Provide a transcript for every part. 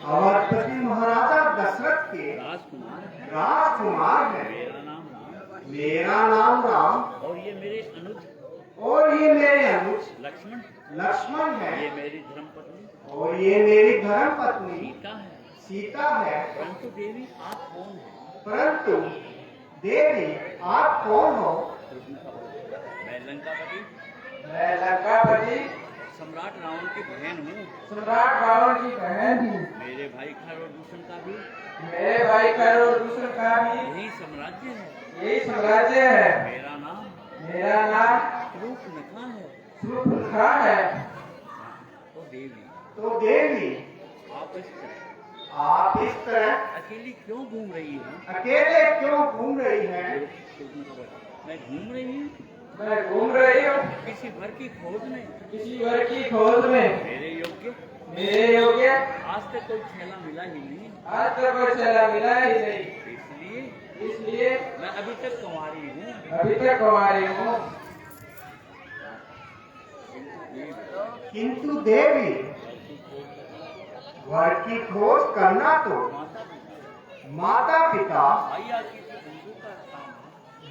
अवधपति महाराजा दशरथ के राजकुमार हैं। मेरा नाम राम और ये मेरे अनुज लक्ष्मण है। ये मेरी धर्मपत्नी और ये मेरी धर्मपत्नी सीता है। परंतु देवी आप कौन है? परंतु देवी आप कौन हो? मैं लंकापति सम्राट रावण की बहन हूँ। सम्राट रावण की बहन हूँ। मेरे भाई खर और दूषण का भी यही साम्राज्य है। मेरा नाम शूर्पणखा है। तो देवी आप इस तरह अकेली क्यों घूम रही है? मैं घूम रही हूँ किसी वर की खोज में। मेरे योग्य आज तक कोई छेला मिला ही नहीं। इसलिए मैं अभी तक कुंवारी हूँ। किंतु देवी वर की खोज करना तो माता पिता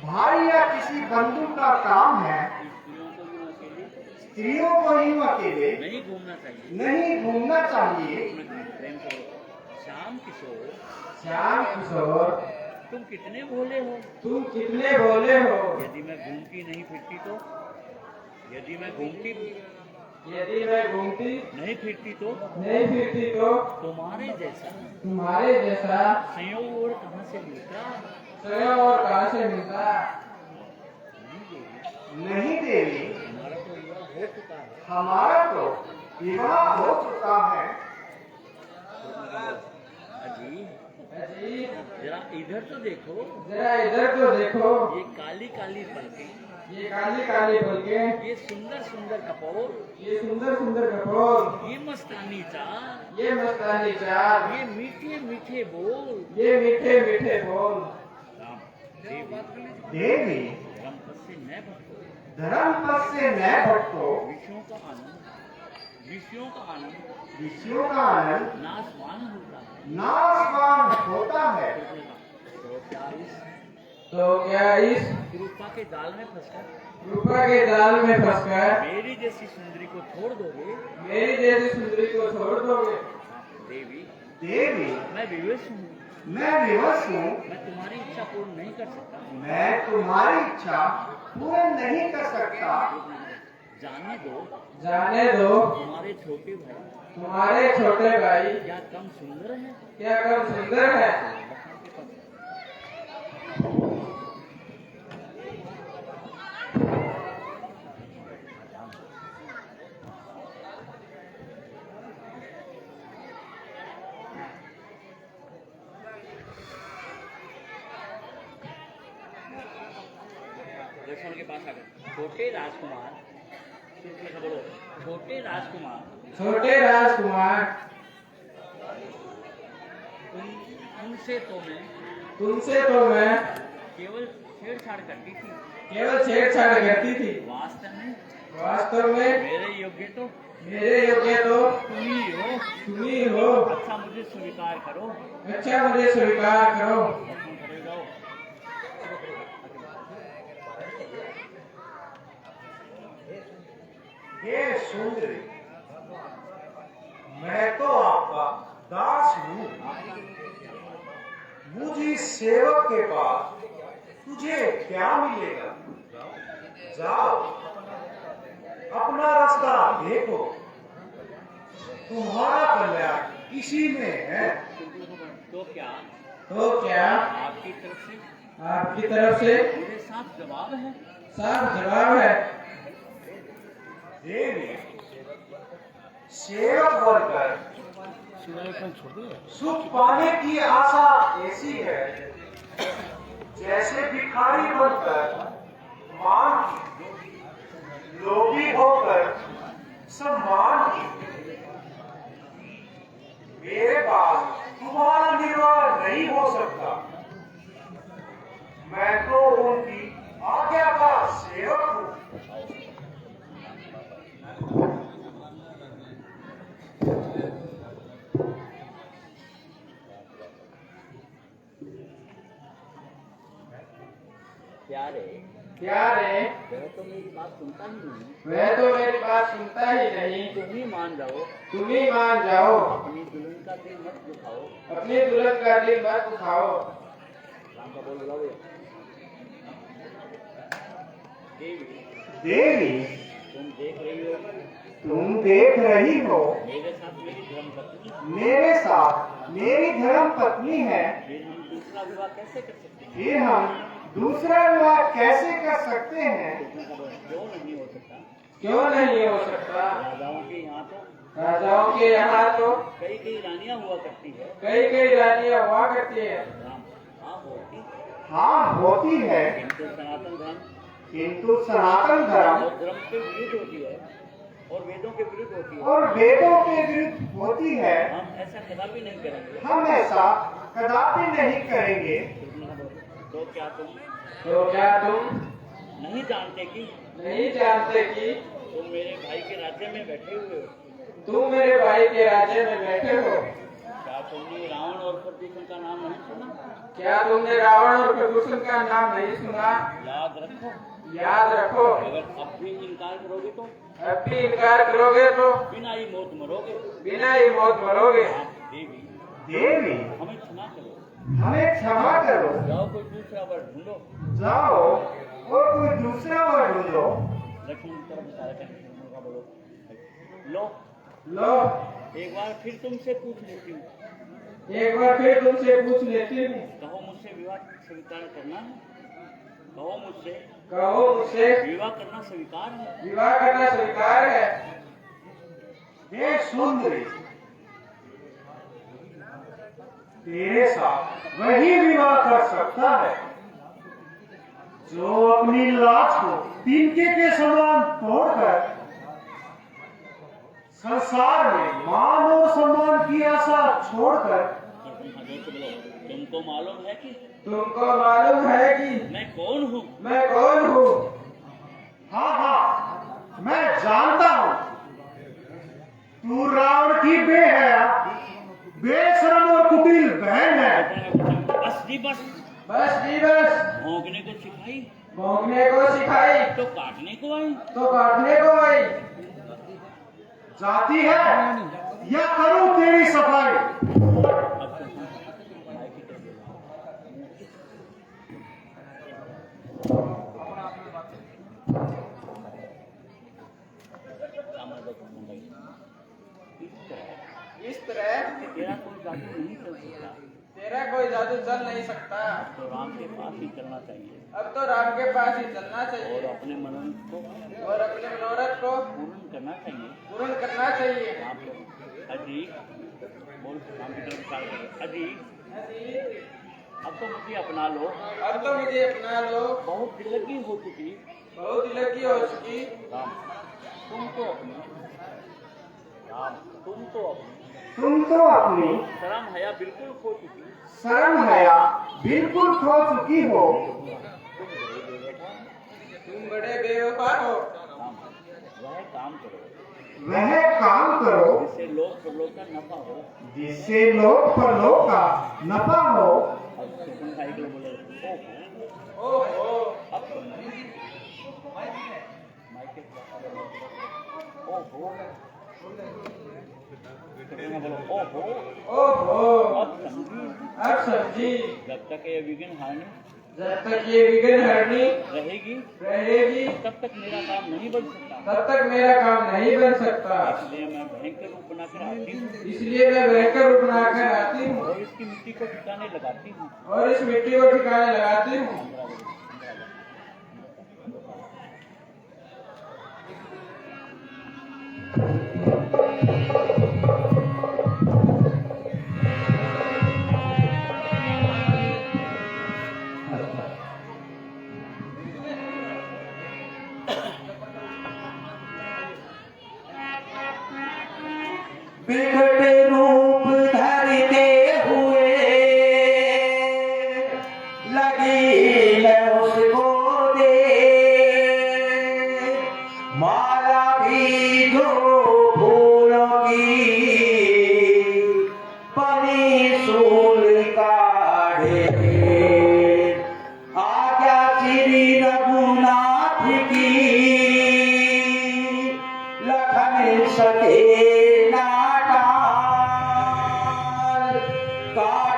भाई या किसी बंधु का काम है। स्त्रियों को यूं अकेले नहीं घूमना चाहिए। श्याम किशोर तुम कितने भोले हो। यदि मैं घूमती नहीं फिरती तो तुम्हारे जैसा संयोग और कहाँ से मिलता? नहीं देवी, हमारा तो विवाह हमारा तो विवाह हो चुका है। हो चुका है। अजी जरा इधर तो देखो। ये काली काली पलकें, ये सुंदर सुंदर कपोल, ये मस्तानी चाल, ये मीठे मीठे बोल। देवी धर्म पद से न भटको। विषयों का आनंद नाशवान होता है। तो क्या इस रूपा के जाल में फंसकर मेरी जैसी सुंदरी को छोड़ दोगे? देवी मैं विवश हूँ। मैं तुम्हारी इच्छा पूर्ण नहीं कर सकता। जाने दो तुम्हारे छोटे भाई क्या कम सुंदर है? लक्ष्मण के पास आ गए। छोटे राजकुमार तुमसे तो मैं केवल छेड़छाड़ करती थी। वास्तव में मेरे योग्य तो तुम ही हो। अच्छा मुझे स्वीकार करो। हे सुंदरी, मैं तो आपका दास हूँ। मुझे सेवक के पास तुझे क्या मिलेगा? जाओ अपना रास्ता देखो। तुम्हारा कल्याण इसी में है। तो क्या आपकी तरफ से मेरे साथ जवाब है। देवी सेवक बनकर सुख पाने की आशा ऐसी है जैसे भिखारी बनकर मान की, लोभी होकर सम्मान की। मेरे पास तुम्हारा निर्वाह नहीं हो सकता। मैं तो उनकी आज्ञा का सेवक हूँ। प्यारे प्यारे वह तो मेरी बात सुनता ही नहीं। वह तो मेरी बात सुनता ही नहीं। तुम ही मान जाओ, तुम ही मान जाओ, अपनी दुल्हन का दिल मत दुखाओ। अपनी दुल्हन का दिल मत दुखाओ। राम का बोल रहा देवी देवी, तुम देख रही हो तुम देख रही हो मेरे साथ मेरी धर्म पत्नी, मेरे साथ मेरी धर्म पत्नी है। फिर हम दूसरा विवाह कैसे कर सकते हैं? फिर हम दूसरा विवाह कैसे कर सकते हैं? क्यों नहीं हो सकता? क्यों नहीं हो सकता? राजाओं के यहाँ तो राजाओं के यहाँ तो कई कई रानियां हुआ करती है। कई कई रानियां हुआ करती है। राम हाँ होती, हाँ होती है, किंतु सनातन धर्म किंतु सनातन धर्म और धर्म के विरुद्ध होती है और वेदों के विरुद्ध होती है। और वेदों के विरुद्ध होती है। हम ऐसा कदापि नहीं करेंगे। हम ऐसा कदापि नहीं करेंगे। तो क्या तुम नहीं जानते कि नहीं जानते कि तुम मेरे भाई के राज्य में बैठे हुए हो? तुम मेरे भाई के राज्य में बैठे हो? क्या तुमने रावण और प्रदूषण का नाम नहीं सुना? क्या तुमने रावण और प्रदूषण का नाम नहीं सुना? याद रखो, याद रखो, अगर अब भी इनकार करोगे तो अब भी इनकार करोगे तो बिना ही मौत मरोगे। बिना ही मौत मरोगे। आप देवी देवी, हमें क्षमा करो, हमें क्षमा करो। जाओ कोई दूसरा वर ढूंढो। जाओ और कोई दूसरा वर ढूंढो। लक्ष्मण की तरफ इशारा करके लक्ष्मण का बोलो, लो लो एक बार फिर तुमसे पूछ लेती हूँ, एक बार फिर तुमसे पूछ लेती हूँ। कहो मुझसे विवाह स्वीकार करना है? कहो मुझसे कहो मुझसे विवाह करना स्वीकार है? विवाह करना स्वीकार है? हे सुंदरी, तेरे साथ वही विवाह कर सकता है जो अपनी लाज को तिनके के समान तोड़कर संसार में मान और सम्मान की आशा छोड़कर तुमको मालूम है कि तुमको मालूम है कि मैं कौन हूँ? मैं कौन हूँ? हाँ हाँ, मैं जानता हूँ। तू रावण की बेहया, बेशरम और कुटिल बहन है। बस जी बस, बस जी बस, भौंकने को सिखाई भौंकने को सिखाई तो काटने को आई। तो काटने को आई। जाती है या करूं तेरी सफाई? अब तो भाई की तरफ इस तरह तेरा कोई जादू नहीं चल सकता। तेरा कोई जादू चल नहीं सकता। तो राम के पास ही चलना चाहिए अब तो राम के पास ही चलना और चाहिए अपने मनोरथ को और अपने मनोरथ को पूर्ण करना चाहिए। पूर्ण करना चाहिए। आप अजी बोल राम की तरफ इशारा करो, अजी अब तो मुझे अपना लो। अब तो मुझे अपना लो। बहुत दिलगी हो चुकी बहुत दिलगी हो चुकी। राम तुम तो अपनी, राम तुम तो अपनी तुम तो अपनी शर्म हया बिल्कुल खो चुकी। शर्म हया बिल्कुल खो चुकी हो। तुम बड़े बेवफा हो। राम वह काम करो वह काम करो जिससे लोक प्रलोक का नफा हो। जिससे लोक परलोक का नफा हो। अब सुकून भाई को बोले ओहो, अब माइके ओहो बोलो ओहो, अब समझी। अब समझी। जब तक ये विघ्न हानि जब तक ये विघ्न हरनी रहेगी रहेगी तब तक मेरा काम नहीं बन सकता। तब तक मेरा काम नहीं बन सकता। इसलिए मैं भयंकर रूप बनाकर आती हूँ इसलिए मैं भयंकर रूप बनाकर आती हूँ और इसकी मिट्टी को ठिकाने लगाती हूँ। और इस मिट्टी को ठिकाने लगाती हूँ। बिगड़े रूप धरते हुए लगी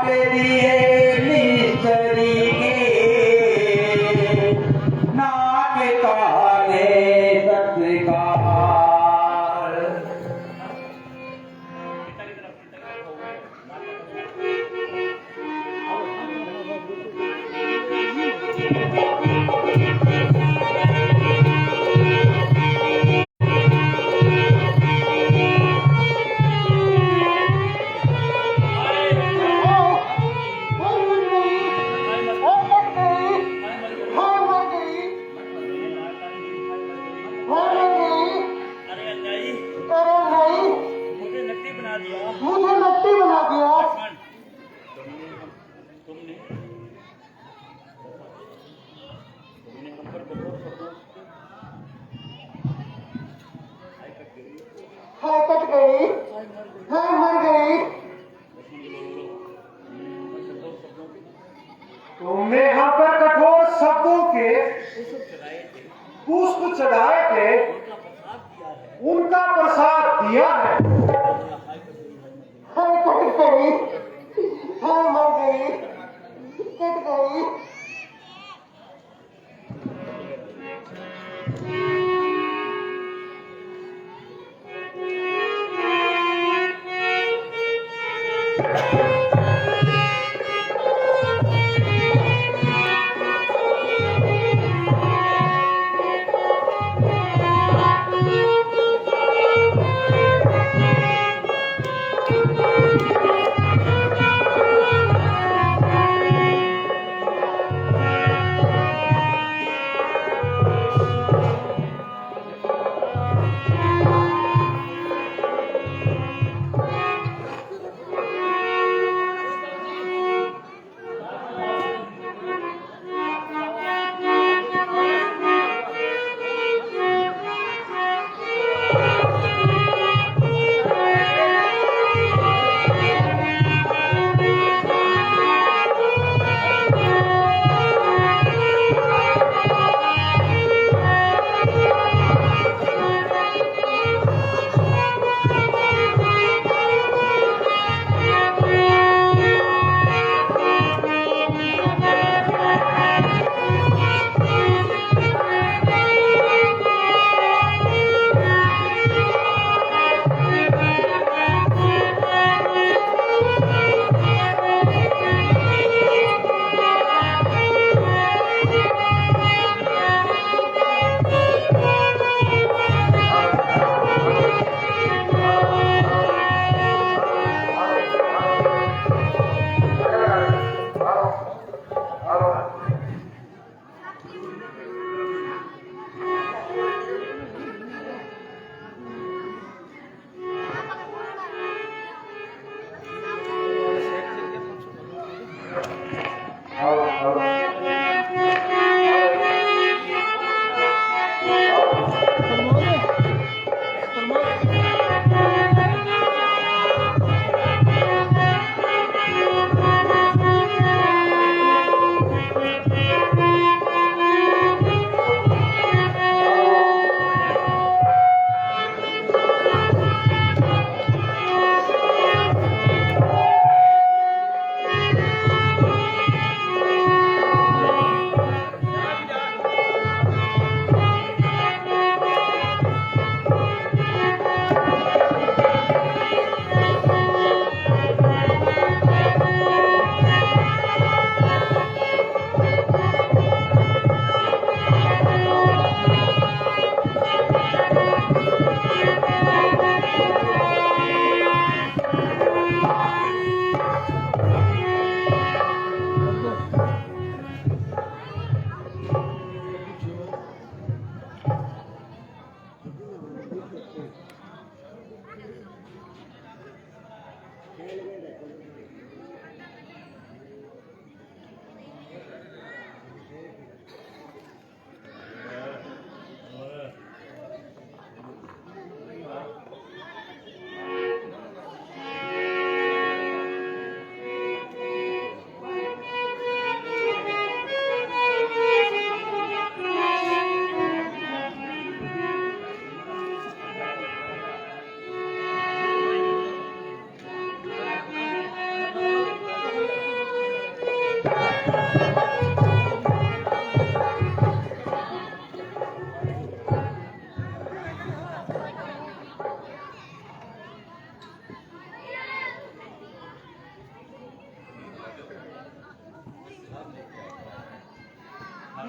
काट दिए मिस्त्री के नाक काले सत्कार। पिता की तरफ अरे अजाई मुझे नकली बना दिया। लक्ष्मण, तुमने हम पर बहुत तुमने हम पर कठोर शब्दों के चढ़ाए थे, पुष्प चढ़ाए थे, उनका प्रसाद दिया है। उनका प्रसाद दिया है।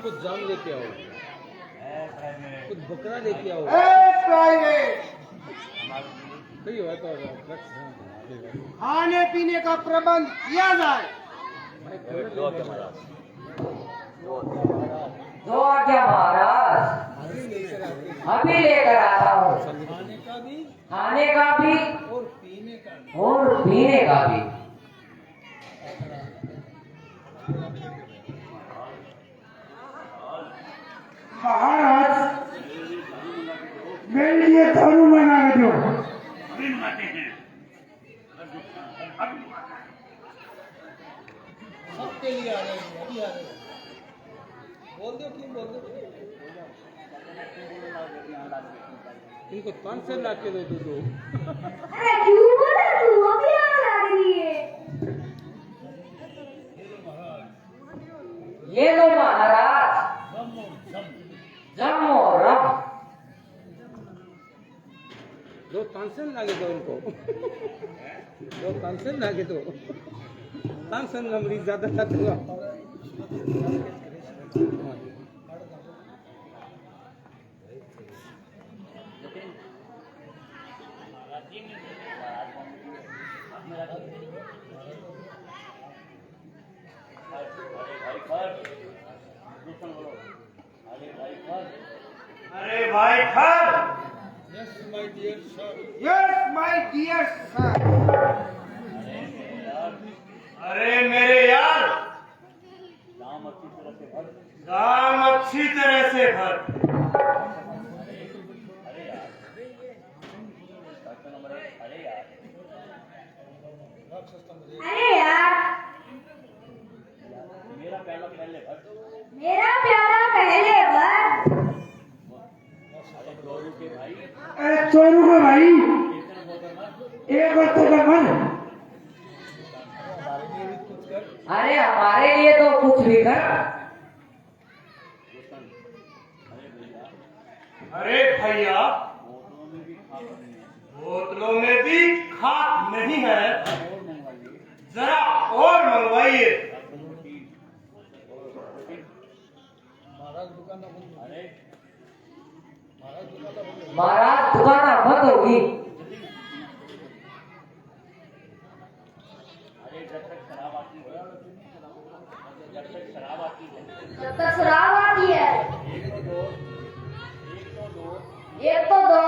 कुछ जाम लेके आओ, कुछ बकरा लेके आओ। प्राइवेट सही हुआ तो खाने पीने का प्रबंध किया जाए। दो आज्ञा महाराज, अभी लेकर आता हूँ। खाने का भी और पीने का भी। महाराज मेरे लिए दारू बना के दो। सबके लिए आ रहे हैं, अभी आ रहे हैं। बोल दो, क्यों बोल दो। इनको 500 ला के दो दो। अरे क्यों बोला तू? अभी आग लग रही है। ये लो महाराज, जमो रम। दो तानसेन लागे दो इनको। दो तानसेन लागे दो। तानसेन का मरीज ज्यादा हुआ। अरे भाई खर। Yes, my dear sir. Yes my dear sir. अरे मेरे यार, दाम अच्छी तरह से भर। अरे यार, मेरा प्याला पहले भर। अरे चोरू का भाई, एक बार तो कर मन। अरे हमारे लिए तो कुछ भी कर। अरे भैया, बोतलों में भी खाक नहीं है, जरा और मंगवाइए। महाराज दुकान बंद होगी। जब तक शराब आती है, एक तो दो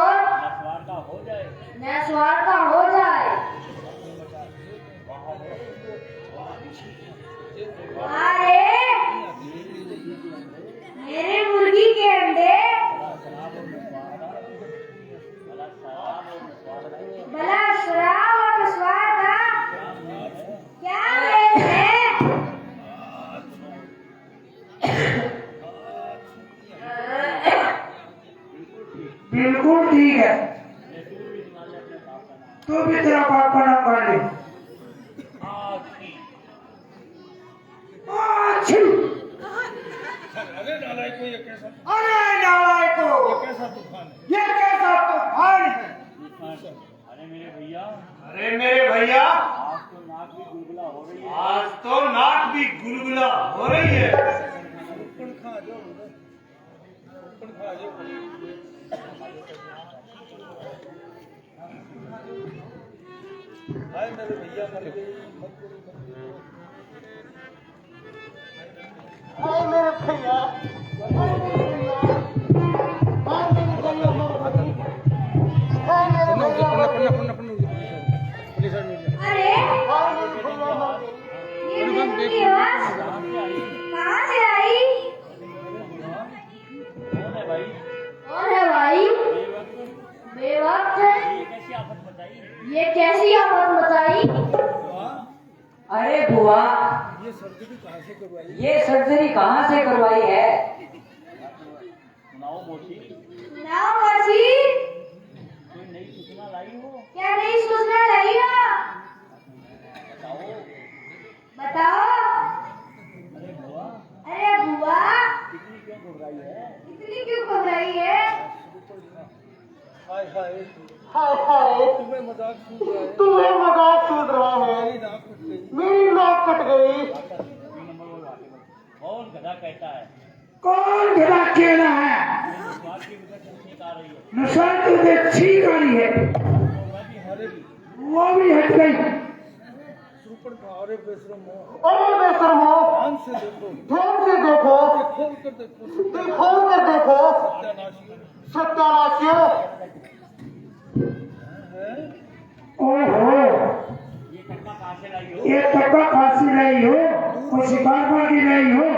नस्वार का हो जाए। अरे मेरे मुर्गी के अंडे भला शराब और स्वाद का क्या मेल है? बिल्कुल ठीक है, तू भी तेरा बाप का नाम कर ले। अरे नालायक ये कैसा कैसा तूफान है। अरे मेरे भैया, अरे मेरे भैया, आज तो नाक भी गुलगुला हो रही है। आज तो नाक भी गुलगुला हो रही है। खा जाओ उधर, खा जाओ। हाय मेरे भैया मर गए, मत करो, मत करो। हाय मेरे भैया, अरे ये मेरी आवाज कहाँ से आई? कौन है भाई? कौन है भाई? बेवक्त है। ये कैसी आफत बताई? अरे बुआ, ये सर्जरी कहाँ से करवाई? ये सर्जरी कहाँ से करवाई है? सुनाओ मोची, सुनाओ मौसी, कोई नई सूचना लाई हो? क्या नई सूचना लाई हो? बताओ। अरे बुआ, अरे बुआ, इतनी क्यों घबराई है? इतनी क्यों घबराई है? हाय हाय, तुम्हें मजाक सूझ रहा है। तुम्हें मजाक सूझ रहा है। मेरी नाक कट गई। मेरी नाक कट गई। कौन गधा कहता है? कौन गधा केला है? नशा तुझे छीन रही है, वो भी हट गई। अरे बेशरम हो, अरे बेशरम हो, ध्यान से देखो, ध्यान से देखो, खोल कर देखो, खोल कर देखो, सत्यानाशियों। सत्यानाशियों। ओहो, ये टक्का कहाँ से लाई हो? ये टक्का खांसी नहीं हो, कोई शिकार की नहीं हो।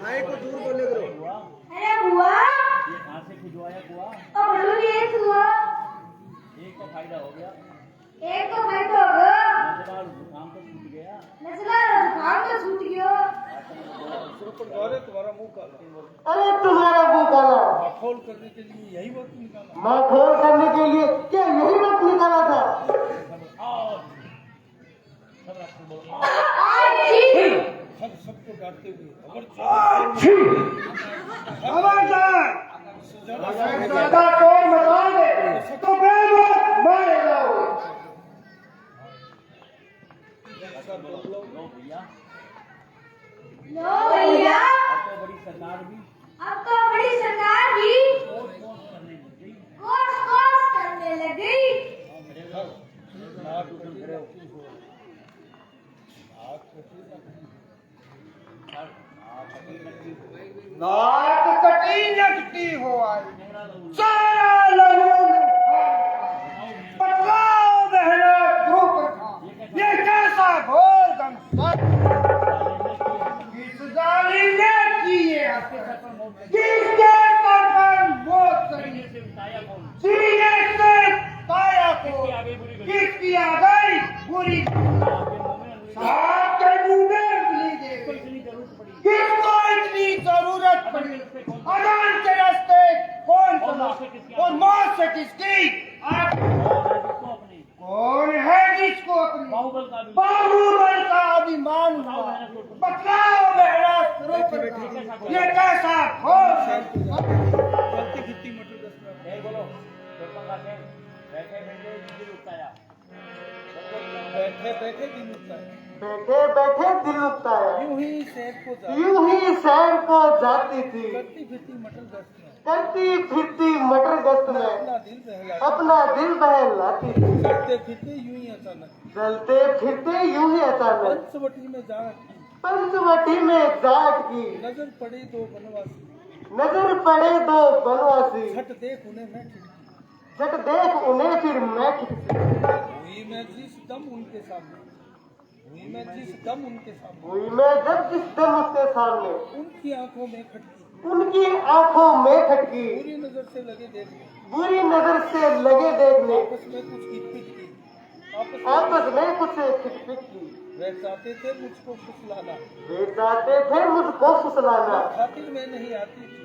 माइक को दूर बोले करो। बुआ, अरे बुआ ये कहाँ से खुजवाया बुआ? अब बोलो ये हुआ एक तो फायदा हो गया, एक तो भाई तो होगा नजर जुकाम तो छूट गया। नजला रुखान तो छूट गया अरे तुम्हारा मुंह काला, अरे तुम्हारा वो काला, माखौल करने के लिए यही वक्त निकाला। माखौल करने के लिए क्या यही वक्त निकाला था? और सब रास्ते बोलो, सबको डांटते हुए खबरदार, ज्यादा कोई बता दे तो मैं मारे जाओगे। लो भैया, लो भैया अब तो बड़ी सरकार भी अब तो बड़ी सरकार भी कोस करने लग गई। कोस कोस करने लग गई नाक कटी नटकी हो आई, सारा लहू बतलाओ बहना ध्रुव था, ये कैसा घोर दंगा किस जालिम ने किए? किसके सर पर मौत करी? सीने से पाया को किसकी आ गई बुरी? साहब के मुंह में उंगली दे गई। किसको इतनी जरूरत पड़ी? अजान के रास्ते कौन चला और मौत से किसकी? कौन है जिसको अपनी बाहुबल का अभिमान हुआ? बतलाओ बहरा ये कैसा घोर चलती फिरती मटर दस में बोलो बैठे बैठे दिल उठाया, बैठे बैठे दिन उठता है, बैठे बैठे दिल उठता है। यूं ही शहर को जाती, यूं ही शहर को जाती थी, करती फिरती मटर दस में करती फिरती मटर गश्त में अपना दिल बहला, अपना दिल बहलाती थी। चलते फिरते यूं ही अचानक चलते फिरते यूं ही अचानक पंचवटी में जा अटकी, पंचवटी में जाट की नजर पड़े दो बनवासी, नजर पड़े दो बनवासी। झट देख उन्हें मैं खिड़की, झट देख उन्हें फिर मैं खिड़की। हुई मैं जिस दम उनके सामने, हुई मैं जिस दम उनके सामने, हुई मैं जब जिस दम उसके सामने, उनकी आंखों में खटकी, उनकी आंखों में खटकी, बुरी नजर से लगे देखने, बुरी नजर से लगे देखने, आपस में कुछ खिटपिट की, आपस में कुछ खिटपिट की। वे चाहते थे मुझको फुसलाना, वे चाहते थे मुझको फुसलाना, खातिर मैं नहीं आती थी,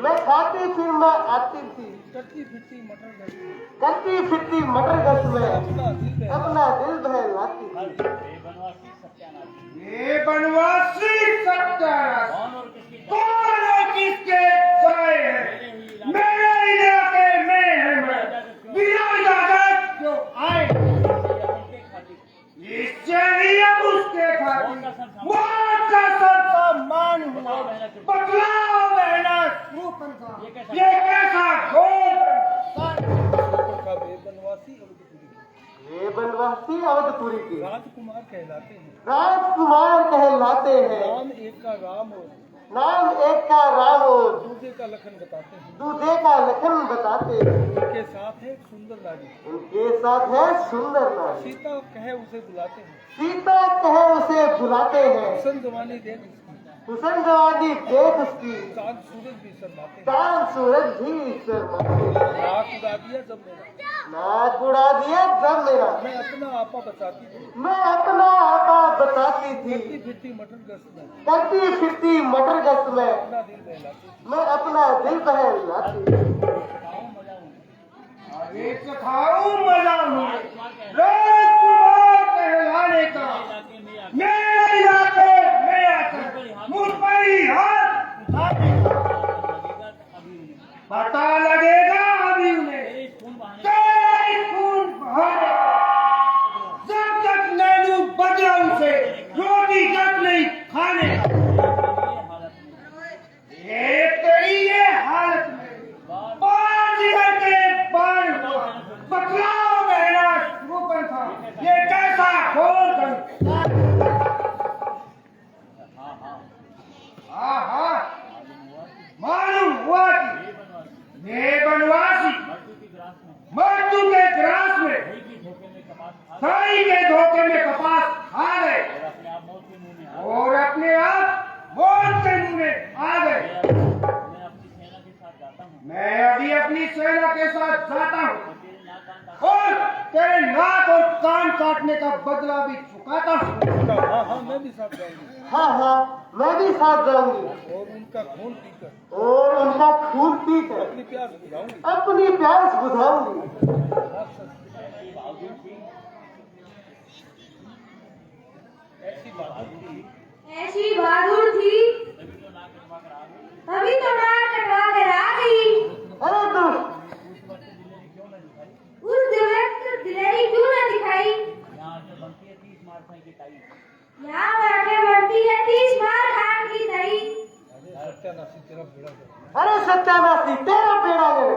मैं खाती फिर मैं आती थी, करती फिरती मटर गश्त में, करती फिरती मटर गश्त में अपना दिल बहला, अपना दिल बहलाती थी। बनवासी सत्यानाश, ये बनवासी सत्यानाश कौन और किसकी कौन और किसके साए हैं? मेरे इलाके में है मैं, बिना इजाजत क्यों आए? इससे ही अब उसके खातिर मौत का सम्मान हुआ। बतलाओ बहना ये कैसा घोर का वे बनवासी अवधपुरी, ये बनवासी अवधपुरी के राजकुमार कहलाते हैं, राजकुमार कहलाते हैं। नाम एक का राम और नाम एक का राम और दूसरे का लखन बताते हैं, दूधे का लखन बताते हैं। उनके साथ है सुंदर नारी, उनके साथ है सुंदर नारी, सीता कहे उसे बुलाते हैं, सीता कहे उसे बुलाते हैं। हुसन जवानी देख उसकी, हुसन जवानी देख उसकी, चांद सूरज भी शर्माते हैं, चांद सूरज भी शर्माते हैं। नाक उड़ा दिया जब मेरा, नाक उड़ा दिया जब मेरा, मैं अपना आपा बचाती थी, मैं अपना आपा बताती थी, करती फिरती मटर गश्त में, करती फिरती मटर गश्त में अपना दिल बहलाती, मैं अपना दिल बहलाती। एक खाऊं मजा हूँ राजकुमार कहलाने का, मेरे इलाके में आकर मुझ पर ही हाथ उठाने का। पता लगेगा अभी उन्हें तेरे खून बहाने का। जब तक नैनू बदला उसे रोटी तक नहीं खाने का। हाँ हाँ मालूम हुआ कि ये बनवासी मृत्यु के ग्रास में सही के धोखे में कपास खा गए और अपने आप मौत के मुंह में आ गए। मैं अभी अपनी सेना के साथ जाता हूँ और तेरे नाक और कान काटने का बदला भी चुकाता हूँ। हाँ मैं भी साथ जाऊंगी हाँ हाँ मैं भी साथ जाऊंगी और उनका खून पीकर और उनका खून पीकर अपनी प्यास बुझाऊंगी। अपनी प्यास बुझाऊंगी। ऐसी बहादुर थी तभी तो नाक कटवा कर आ गई। अरे दुष्ट, उस दिलेरी क्यों न दिखाई? यहाँ आके बनती है 30 मार खान की दही। अरे सत्यानाशी तेरा बेड़ा गए।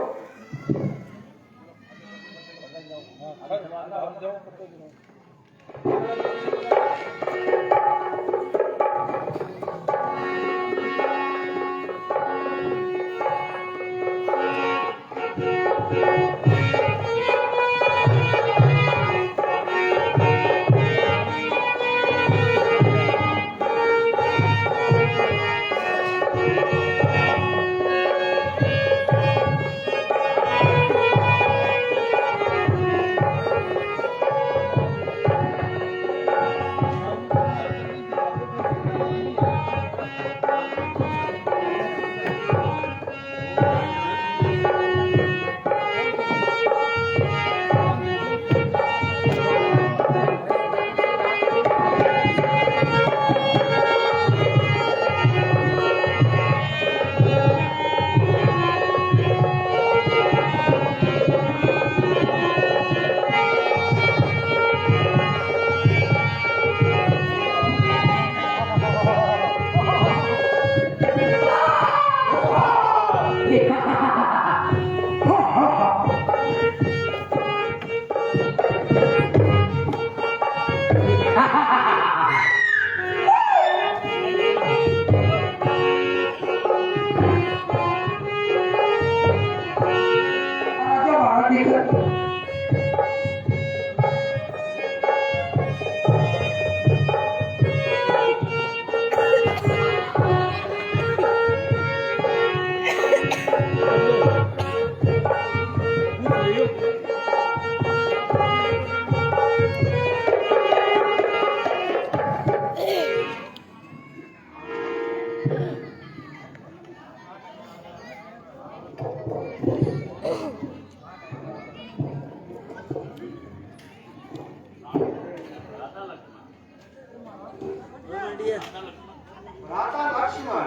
भ्राता लक्ष्मण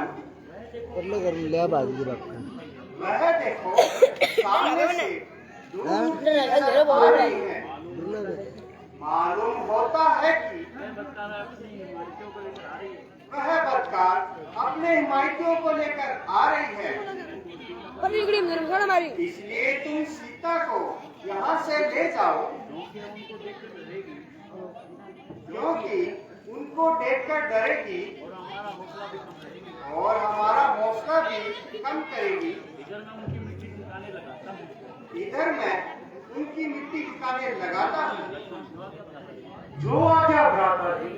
वह देखो सामने से दूर आ रही है। मालूम होता है कि वह बदकार अपने हिमायतियों को लेकर आ रही है। इसलिए तुम सीता को यहाँ से ले जाओ क्योंकि उनको देखकर डरेगी और हमारा हौसला भी कम करेगी। इधर मैं उनकी मिट्टी ठिकाने लगाता हूँ। जो आज्ञा भ्राता जी।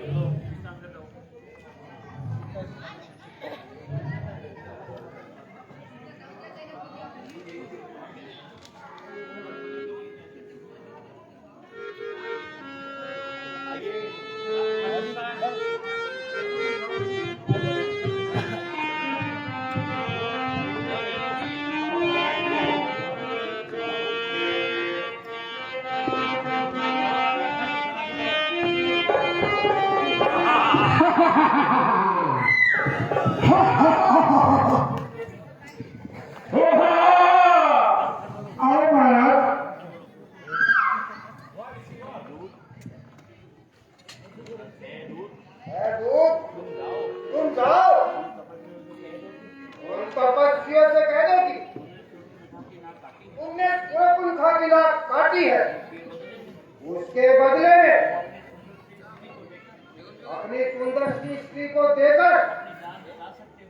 को देकर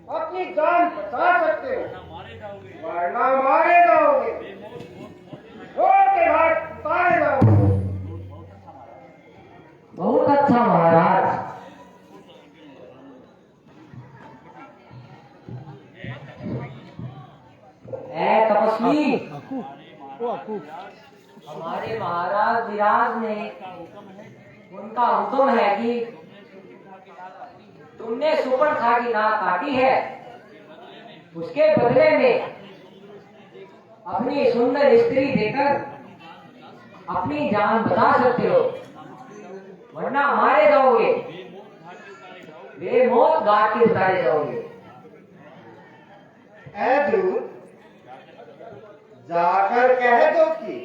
अपनी जान बचा सकते हो, वरना मारे जाओगे, रोड के घाट उतारे जाओगे। बहुत अच्छा महाराज। ऐ तपस्वी, हमारे महाराज विराज ने उनका हुक्म है कि तुमने सुपर्णखा की नाक काटी है, उसके बदले में अपनी सुंदर स्त्री देकर अपनी जान बचा सकते हो, वरना मारे जाओगे, बेमौत घाट के उतारे जाओगे। ऐ दूत, जाकर कह दो कि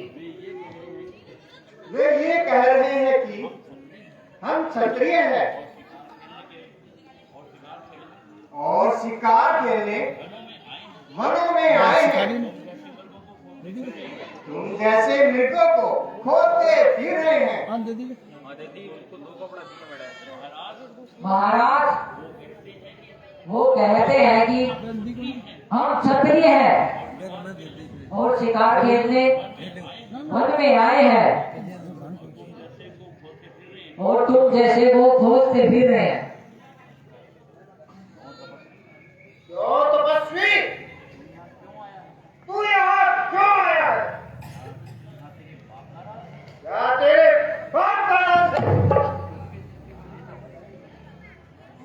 वे ये कह रहे हैं कि हम क्षत्रिय हैं और शिकार खेलने वनों में आए हैं। तुम जैसे मृगों को खोदते फिर रहे हैं। महाराज, वो कहते हैं कि हम क्षत्रिय हैं और शिकार खेलने वन में आए हैं, और तुम जैसे वो खोजते फिर रहे हैं। क्यों तपस्वी, तू यहाँ क्यों आया है? क्या तेरे बाप का नाम है?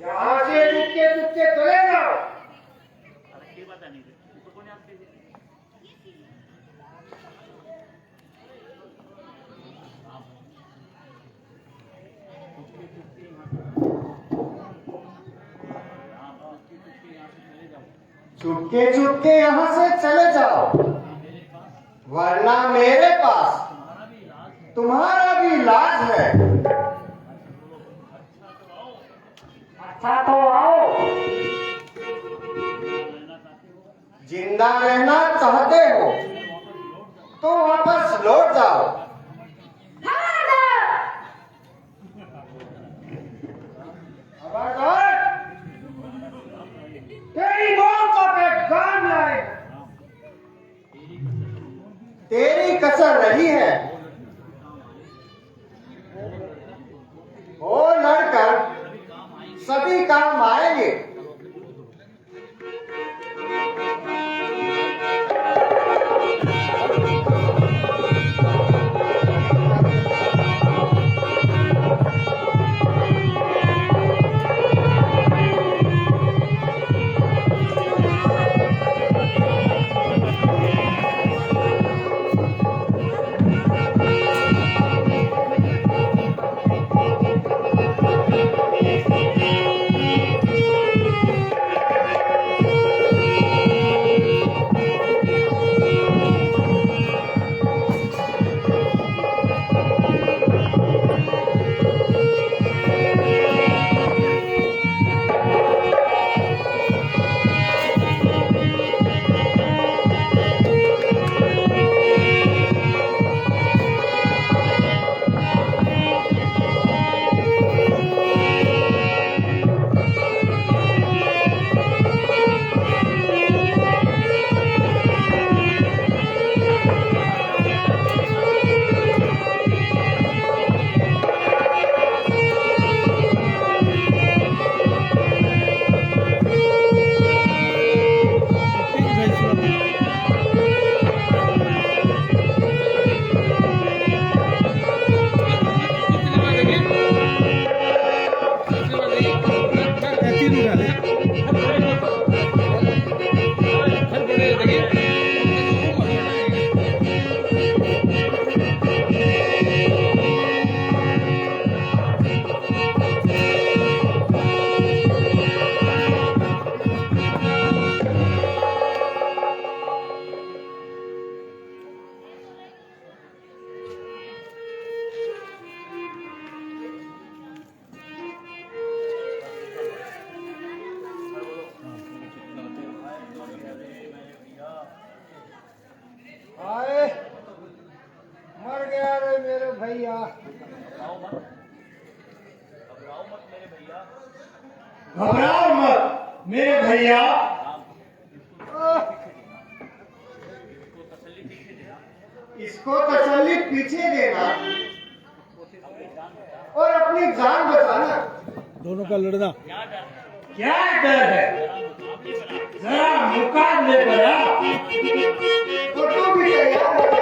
यहाँ से चुपके चुपके चले जाओ। चुपके चुपके यहाँ से चले जाओ, वरना मेरे पास तुम्हारा भी इलाज है। अच्छा तो आओ। जिंदा रहना चाहते हो तो वापस लौट जाओ। खबरदार, तेरी मौत का पैगाम लाए। तेरी कसर रही है, वो लड़कर सभी काम आएंगे। घबराओ मत मेरे भैया। इसको तसल्ली पीछे देना और अपनी जान बचाना। दोनों का लड़ना। क्या डर है? जरा मुकाबले पर आ। तो तू भी तैयार है।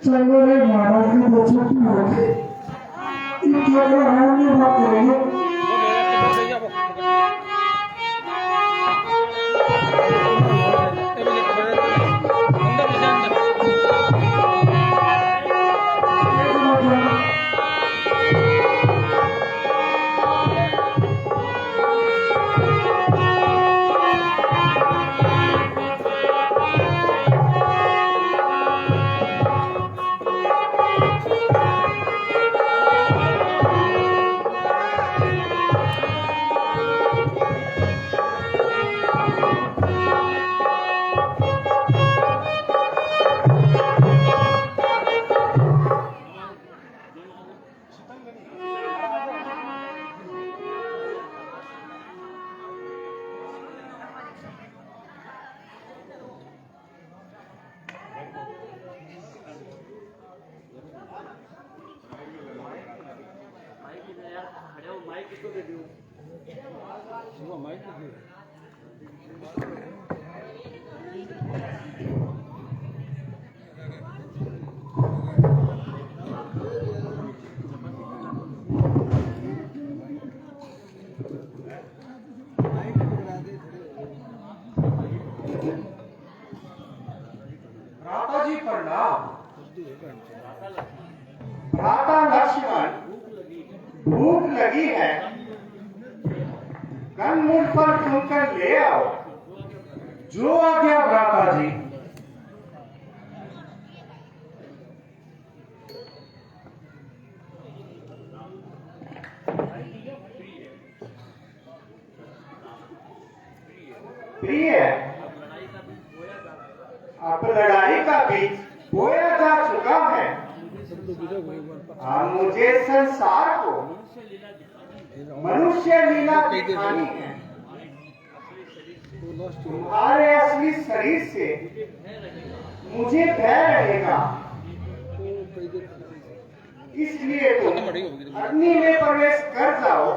चलो महाराज की बच्चों की होगी इनके लिए बात करेंगे। भ्राता जी प्रणाम। भ्राता लक्ष्मण, भूख लगी है, कन्मुख पर सुनकर ले आओ। जो आज्ञा भ्राता जी। प्रिय, अब लड़ाई का बीज बोया जा चुका है। अब मुझे संसार को मनुष्य लीला दिखानी है। तुम्हारे असली शरीर से मुझे भय रहेगा, इसलिए तुम अग्नि में प्रवेश कर जाओ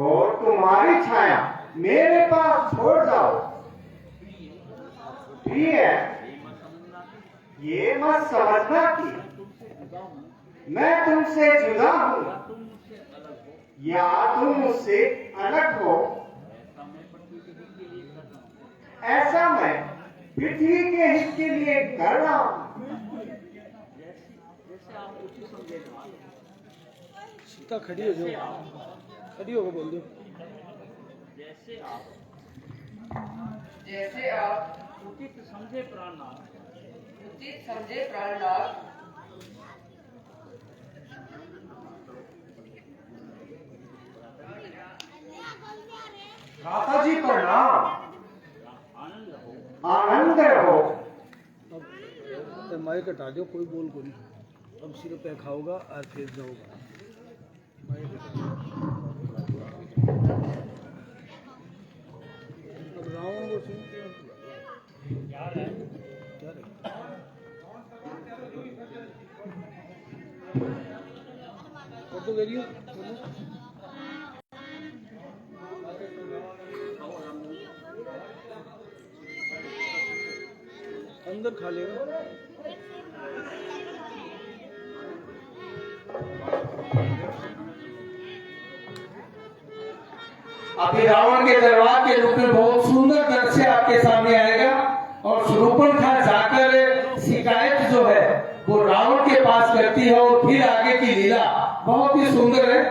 और तुम्हारी छाया मेरे पास छोड़ जाओ। प्रिय, ये मत समझना कि मैं तुमसे जुदा हूँ या तुम मुझसे अलग हो। ऐसा मैं पृथ्वी के हित के लिए कर रहा हूँ। सीता खड़ी हो जाओ, खड़ी होकर बोल दो। जैसे आप उचित समझे प्राणनाथ, उचित समझे प्राणनाथ। भ्राता जी प्रणाम। आनंद हो। आनंद रहो। अब माइक हटा दो, कोई बोल को नहीं। अब सिर्फ पे खाऊंगा और फिर जाऊंगा। अब रावण को सुन क्या रे? तो करियो अंदर खा लेगा। अभी रावण के दरबार के रूप में बहुत सुंदर दृश्य आपके सामने आएगा और शूर्पणखा जाकर शिकायत जो है वो रावण के पास करती है और फिर आगे की लीला बहुत ही सुंदर है।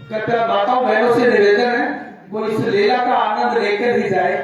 कृपया माताओं बहनों से निवेदन है वो इस लीला का आनंद लेकर ही जाए।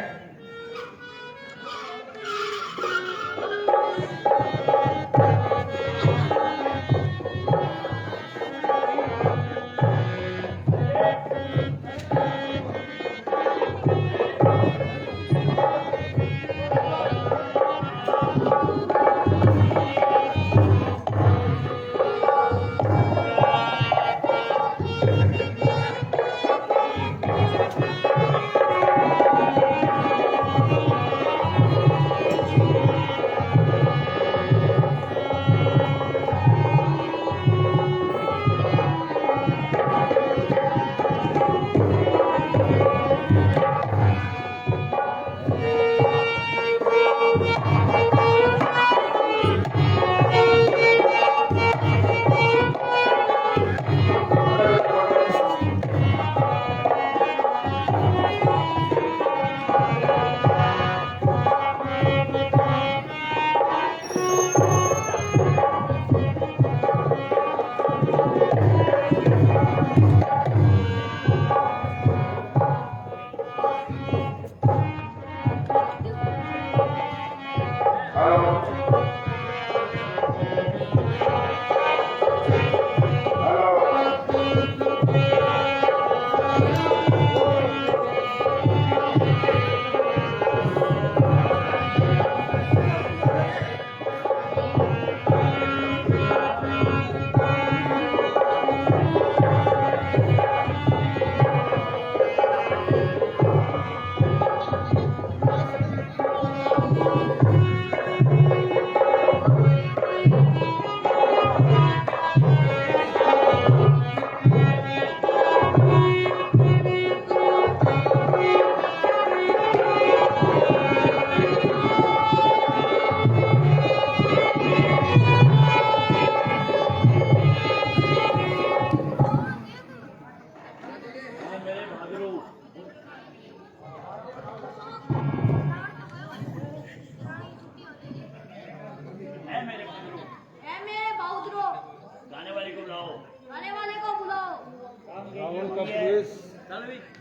रावण का प्रेस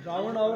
रावण और